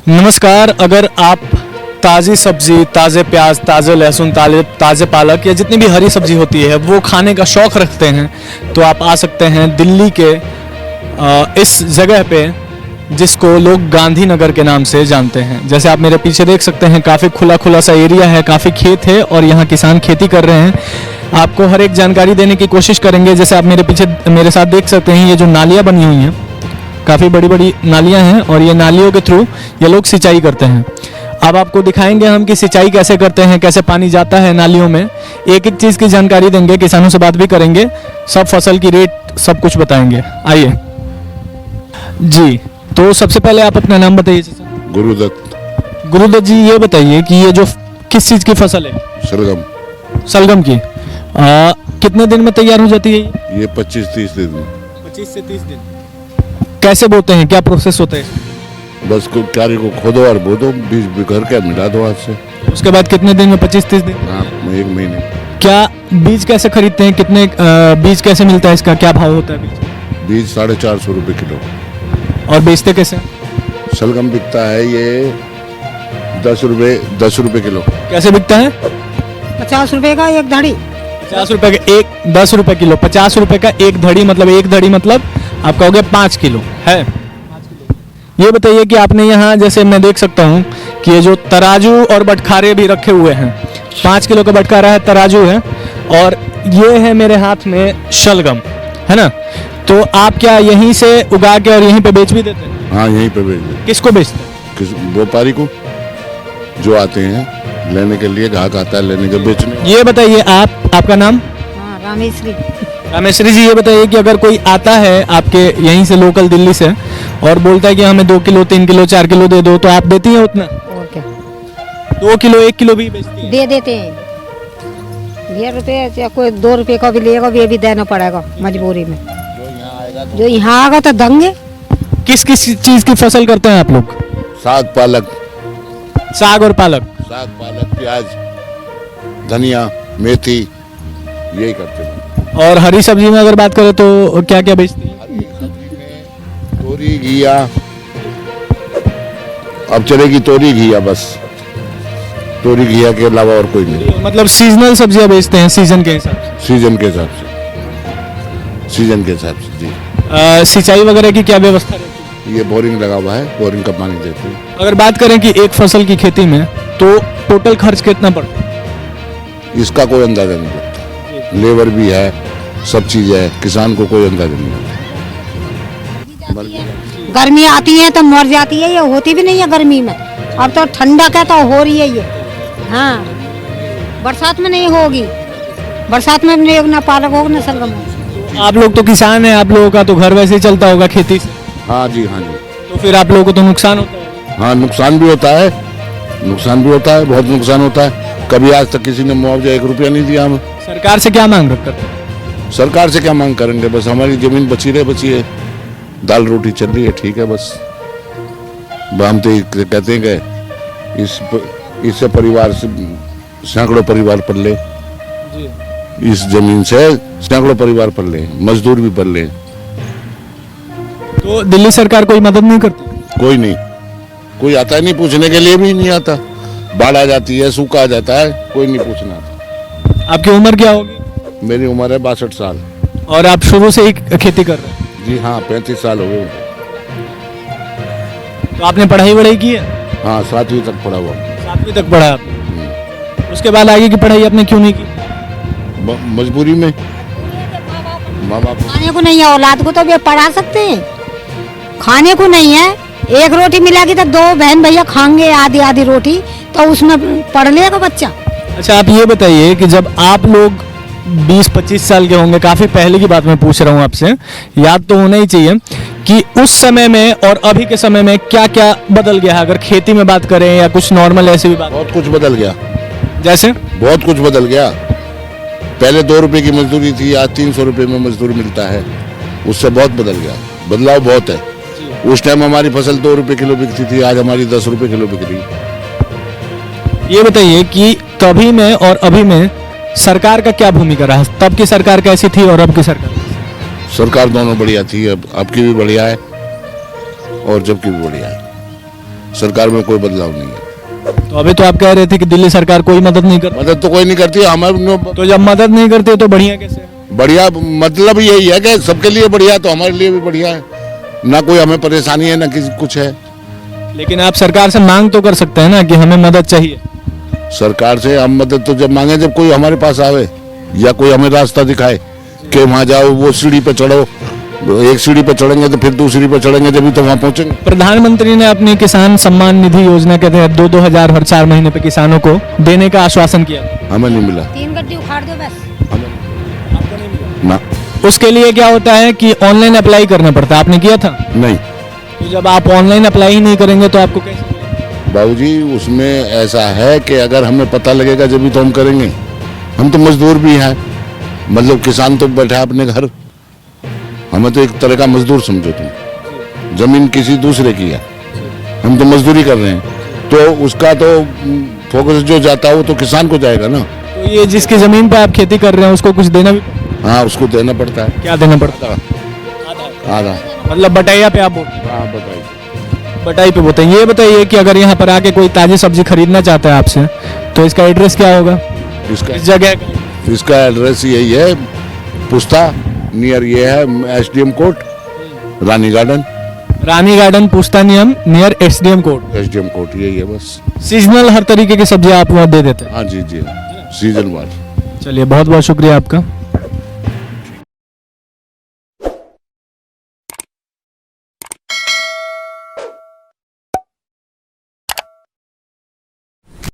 नमस्कार। अगर आप ताज़ी सब्जी, ताज़े प्याज, ताज़े लहसुन, ताज़े पालक या जितनी भी हरी सब्जी होती है वो खाने का शौक़ रखते हैं तो आप आ सकते हैं दिल्ली के इस जगह पे जिसको लोग गांधीनगर के नाम से जानते हैं। जैसे आप मेरे पीछे देख सकते हैं, काफ़ी खुला खुला सा एरिया है, काफ़ी खेत है और यहाँ किसान खेती कर रहे हैं। आपको हर एक जानकारी देने की कोशिश करेंगे। जैसे आप मेरे पीछे मेरे साथ देख सकते हैं, ये जो नालियाँ बनी हुई हैं, काफ़ी बड़ी बड़ी नालियाँ हैं और ये नालियों के थ्रू ये लोग सिंचाई करते हैं। अब आपको दिखाएंगे हम कि सिंचाई कैसे करते हैं, कैसे पानी जाता है नालियों में। एक एक चीज़ की जानकारी देंगे, किसानों से बात भी करेंगे, सब फसल की रेट सब कुछ बताएंगे। आइए जी। तो सबसे पहले आप अपना नाम बताइए। गुरुदत्त। गुरुदत्त जी, ये बताइए कि ये जो किस चीज़ की फसल है? सलगम। सलगम की। कितने दिन में तैयार हो जाती है ये 25-30 दिन में। 25 से 30 दिन। कैसे बोते हैं, क्या प्रोसेस होता है? बस को क्यारी को खोदो और बो दो, बीज बिखर के मिला दो हाथ से। उसके बाद कितने दिन में? 25-30 दिन। हाँ, 1 महीने। क्या बीज कैसे खरीदते हैं? कितने बीज कैसे मिलता है? इसका क्या भाव होता है बीज? बीज 450 रुपये किलो। और बेचते कैसे? सलगम बिकता है ये 10 रुपये किलो। कैसे बिकता है? 50 रुपए का एक धड़ी। 50 रुपए का एक, 10 रुपए किलो। 50 रुपए का एक धड़ी, मतलब एक धड़ी मतलब आपका हो गया 5 किलो है। ये बताइए कि आपने यहाँ, जैसे मैं देख सकता हूँ कि ये जो तराजू और बटखारे भी रखे हुए हैं, 5 किलो का बटखारा है, तराजू है और ये है मेरे हाथ में शलगम, है ना? तो आप क्या यहीं से उगा के और यहीं पे बेच भी देते हैं? हाँ, यहीं पे बेच दो। किसको बेचते हैं? किस व्यापारी को जो आते हैं लेने के लिए, ग्राहक आता है लेने के, बेचने। ये बताइए आपका नाम? हाँ, रामेश्वरी। रामेश्वरी जी, ये बताइए कि अगर कोई आता है आपके यहीं से, लोकल दिल्ली से, और बोलता है कि हमें 2 किलो, 3 किलो, 4 किलो दे दो, तो आप देती हैं उतना? और क्या, 2 किलो, 1 किलो भी बेचती हैं? दे देते हैं। 10 रुपये या कोई 2 रुपये का भी लेगा, ये भी देना पड़ेगा मजबूरी में। जो यहाँ आएगा तो दंगे। किस किस चीज की फसल करते हैं आप लोग? साग पालक। साग और पालक। साग पालक, प्याज, धनिया, मेथी, यही करते हैं। और हरी सब्जी में अगर बात करें तो क्या क्या बेचती हैं? हरी सब्जी में तोरी, घिया, अब चलेगी तोरी घिया, बस तोरी घिया के अलावा और कोई नहीं। मतलब सीजनल सब्जियां बेचते हैं, सीजन के हिसाब से? सीजन के हिसाब से, सीजन के हिसाब से जी। सिंचाई वगैरह की क्या व्यवस्था रहती है? ये बोरिंग लगा हुआ है, बोरिंग का पानी देते हैं। अगर बात करें कि एक फसल की खेती में तो टोटल खर्च कितना पड़ता है? इसका कोई अंदाजा नहीं लगता। लेबर भी है, सब चीज है, किसान को कोई अंदाजा नहीं लगता। गर्मी आती है तो मर जाती है, ये होती भी नहीं है गर्मी में। अब तो ठंडा का तो हो रही है ये। हाँ, बरसात में नहीं होगी, बरसात में नहीं होगा, ना पालक होगा ना सलगम होगा। आप लोग तो किसान हैं, आप लोगों का तो घर वैसे ही चलता होगा खेती से। हाँ जी, हाँ जी। तो फिर आप लोगों को तो नुकसान होता है? हाँ, नुकसान भी होता है, नुकसान भी होता है, बहुत नुकसान होता है। कभी आज तक किसी ने मुआवजा 1 रुपया नहीं दिया हमें। सरकार से क्या मांग करते हैं? सरकार से क्या मांग करेंगे, बस हमारी जमीन बची है, दाल रोटी चल रही है, ठीक है बस। हम तो कहते हैं कि इससे परिवार से सैकड़ों परिवार पल ले, इस जमीन से सैकड़ों परिवार पल ले, मजदूर भी पल ले। तो दिल्ली सरकार कोई मदद नहीं करती? कोई नहीं, कोई आता ही नहीं, पूछने के लिए भी नहीं आता। बाढ़ आ जाती है, सूखा आ जाता है, कोई नहीं पूछना आता। आपकी उम्र क्या होगी? मेरी उम्र है 62 साल। और आप शुरू से ही खेती कर रहे हैं? जी हाँ, 35 साल हो गए। तो आपने पढ़ाई वढ़ाई की है? हाँ, 7वीं तक पढ़ा हुआ। 7वीं तक पढ़ा आपने? उसके बाद आगे की पढ़ाई आपने क्यों नहीं की? मजबूरी में। माँ बाप खाने को नहीं है, औलाद को तो भी पढ़ा सकते हैं, खाने को नहीं है। एक रोटी मिलेगी तो 2 बहन भैया खाएंगे आधी आधी रोटी, तो उसमें पढ़ लेगा बच्चा। अच्छा, आप ये बताइए कि जब आप लोग 20-25 साल के होंगे, काफ़ी पहले की बात मैं पूछ रहा हूँ आपसे, याद तो होना ही चाहिए कि उस समय में और अभी के समय में क्या क्या बदल गया है? अगर खेती में बात करें या कुछ नॉर्मल ऐसी भी बात। बहुत कुछ बदल गया। जैसे? बहुत कुछ बदल गया। पहले 2 रुपए की मजदूरी थी, आज 300 रुपए में मजदूर मिलता है। उससे बहुत बदल गया, बदलाव बहुत है। उस टाइम हमारी फसल 2 रुपए किलो बिकती थी, आज हमारी 10 रुपए किलो बिक रही है। ये बताइए कि तभी में और अभी में सरकार का क्या भूमिका रहा? तब की सरकार कैसी थी और अब की सरकार? सरकार दोनों बढ़िया थी, अब की भी बढ़िया है और जब की भी बढ़िया है। सरकार में कोई बदलाव नहीं है। तो अभी तो आप कह रहे थे कि दिल्ली सरकार कोई मदद नहीं करती, मदद तो कोई नहीं करती हमारे। तो जब मदद नहीं करती तो बढ़िया कैसे है? बढ़िया मतलब यही है कि सबके लिए बढ़िया तो हमारे लिए भी बढ़िया है। ना कोई हमें परेशानी है ना किसी कुछ है। लेकिन आप सरकार से मांग तो कर सकते हैं ना कि हमें मदद चाहिए। सरकार से हम मदद तो जब मांगे जब कोई हमारे पास आवे या कोई हमें रास्ता दिखाए कि वहाँ जाओ, वो सीढ़ी पे चढ़ो। एक सीढ़ी पे चढ़ेंगे तो फिर दूसरी पे चढ़ेंगे जब तो वहाँ पहुँचेंगे। प्रधानमंत्री ने अपनी किसान सम्मान निधि योजना के तहत 2-2 हजार हर 4 महीने पे किसानों को देने का आश्वासन किया। हमें नहीं मिला 3 गड्ढे उखाड़ दो बस। ना। उसके लिए क्या होता है कि ऑनलाइन अप्लाई करना पड़ता है, आपने किया था? नहीं तो जब आप ऑनलाइन अप्लाई ही नहीं करेंगे तो आपको कैसे? बाबूजी उसमें ऐसा है कि अगर हमें पता लगेगा जब तो हम करेंगे। हम तो मजदूर भी हैं, मतलब किसान तो बैठा है अपने घर, हमें तो एक तरह का मजदूर समझो तुम। जमीन किसी दूसरे की है, हम तो मजदूरी कर रहे हैं, तो उसका तो फोकस जो जाता है वो तो किसान को जाएगा ना। तो ये जिसकी जमीन पे आप खेती कर रहे हैं उसको कुछ देना भी, हाँ उसको देना पड़ता है। क्या देना पड़ता है? आधा। मतलब बटाइया पे आप बोल, हाँ बताइए। बटाई पे बोलते हैं। ये बताइए कि अगर यहाँ पर आके कोई ताजी सब्जी खरीदना चाहता है आपसे, तो इसका एड्रेस क्या होगा? इसका इस जगह का? इसका एड्रेस यही है, पुस्ता नियर ये है SDM कोर्ट, रानी गार्डन। रानी गार्डन, पुस्ता नियम near SDM court. SDM court यही है बस। सीजनल हर तरीके की सब्जी आप वहाँ दे देते हैं। हाँ जी जी, सीजन वार। चलिए बहुत बहुत शुक्रिया आपका।